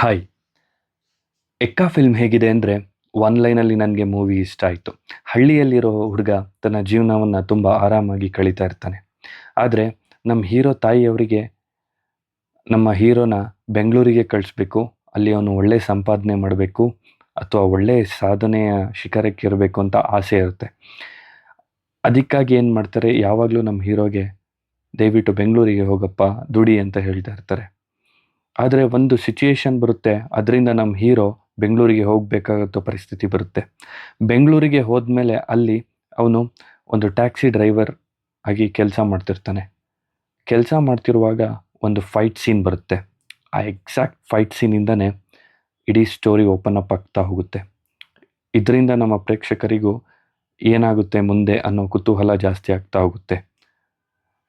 Hi. ಎಕ್ಕಾ film ಹೇಗಿದೆ ಅಂದರೆ one ಲೈನಲ್ಲಿ ನನಗೆ ಮೂವಿ ಇಷ್ಟ ಆಯಿತು. ಹಳ್ಳಿಯಲ್ಲಿರೋ ಹುಡುಗ ತನ್ನ ಜೀವನವನ್ನು ತುಂಬ ಆರಾಮಾಗಿ ಕಳೀತಾ ಇರ್ತಾನೆ. ಆದರೆ ನಮ್ಮ ಹೀರೋ ತಾಯಿಯವರಿಗೆ ನಮ್ಮ ಹೀರೋನ ಬೆಂಗಳೂರಿಗೆ ಕಳಿಸ್ಬೇಕು, ಅಲ್ಲಿ ಅವನು ಒಳ್ಳೆ ಸಂಪಾದನೆ ಮಾಡಬೇಕು ಅಥವಾ ಒಳ್ಳೆಯ ಸಾಧನೆಯ ಶಿಖರಕ್ಕೆ ಇರಬೇಕು ಅಂತ ಆಸೆ ಇರುತ್ತೆ. ಅದಕ್ಕಾಗಿ ಏನು ಮಾಡ್ತಾರೆ, ಯಾವಾಗಲೂ ನಮ್ಮ ಹೀರೋಗೆ ದಯವಿಟ್ಟು ಬೆಂಗಳೂರಿಗೆ ಹೋಗಪ್ಪ ದುಡಿ ಅಂತ ಹೇಳ್ತಾ ಇರ್ತಾರೆ. ಆದರೆ ಒಂದು ಸಿಚುಯೇಷನ್ ಬರುತ್ತೆ, ಅದರಿಂದ ನಮ್ಮ ಹೀರೋ ಬೆಂಗಳೂರಿಗೆ ಹೋಗಬೇಕಾಗತ್ತೋ ಪರಿಸ್ಥಿತಿ ಬರುತ್ತೆ. ಬೆಂಗಳೂರಿಗೆ ಹೋದ್ಮೇಲೆ ಅಲ್ಲಿ ಅವನು ಒಂದು ಟ್ಯಾಕ್ಸಿ ಡ್ರೈವರ್ ಆಗಿ ಕೆಲಸ ಮಾಡ್ತಿರ್ತಾನೆ. ಕೆಲಸ ಮಾಡ್ತಿರುವಾಗ ಒಂದು ಫೈಟ್ ಸೀನ್ ಬರುತ್ತೆ. ಆ ಎಕ್ಸಾಕ್ಟ್ ಫೈಟ್ ಸೀನಿಂದನೇ ಇಡೀ ಸ್ಟೋರಿ ಓಪನ್ ಅಪ್ ಆಗ್ತಾ ಹೋಗುತ್ತೆ. ಇದರಿಂದ ನಮ್ಮ ಪ್ರೇಕ್ಷಕರಿಗೂ ಏನಾಗುತ್ತೆ ಮುಂದೆ ಅನ್ನೋ ಕುತೂಹಲ ಜಾಸ್ತಿ ಆಗ್ತಾ ಹೋಗುತ್ತೆ.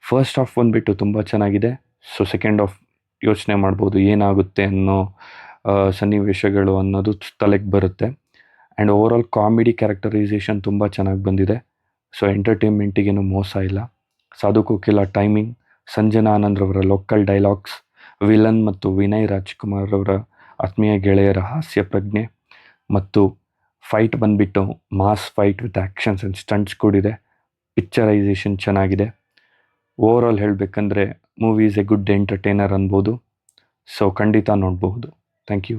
ಫಸ್ಟ್ ಹಾಫ್ ಬಂದುಬಿಟ್ಟು ತುಂಬ ಚೆನ್ನಾಗಿದೆ. ಸೊ ಸೆಕೆಂಡ್ ಹಾಫ್ ಯೋಚನೆ ಮಾಡ್ಬೋದು ಏನಾಗುತ್ತೆ ಅನ್ನೋ ಸನ್ನಿವೇಶಗಳು ಅನ್ನೋದು ತಲೆಗೆ ಬರುತ್ತೆ. ಆ್ಯಂಡ್ ಓವರಾಲ್ ಕಾಮಿಡಿ ಕ್ಯಾರೆಕ್ಟರೈಸೇಷನ್ ತುಂಬ ಚೆನ್ನಾಗಿ ಬಂದಿದೆ. ಸೊ ಎಂಟರ್ಟೈನ್ಮೆಂಟಿಗೇನು ಮೋಸ ಇಲ್ಲ. ಸಾಧು ಕೋಕಿಲ ಟೈಮಿಂಗ್, ಸಂಜನಾ ಆನಂದ್ರವರ ಲೋಕಲ್ ಡೈಲಾಗ್ಸ್, ವಿಲನ್ ಮತ್ತು ವಿನಯ್ ರಾಜ್ಕುಮಾರ್ ಅವರ ಆತ್ಮೀಯ ಗೆಳೆಯರ ಹಾಸ್ಯ ಪ್ರಜ್ಞೆ ಮತ್ತು ಫೈಟ್ ಬಂದುಬಿಟ್ಟು mass fight with actions and stunts ಕೂಡಿದೆ. ಪಿಕ್ಚರೈಸೇಷನ್ ಚೆನ್ನಾಗಿದೆ. ಓವರಾಲ್ ಹೇಳಬೇಕಂದ್ರೆ movie is a good entertainer ಅನ್ಬೋದು. ಸೊ ಖಂಡಿತ ನೋಡಬಹುದು. Thank you.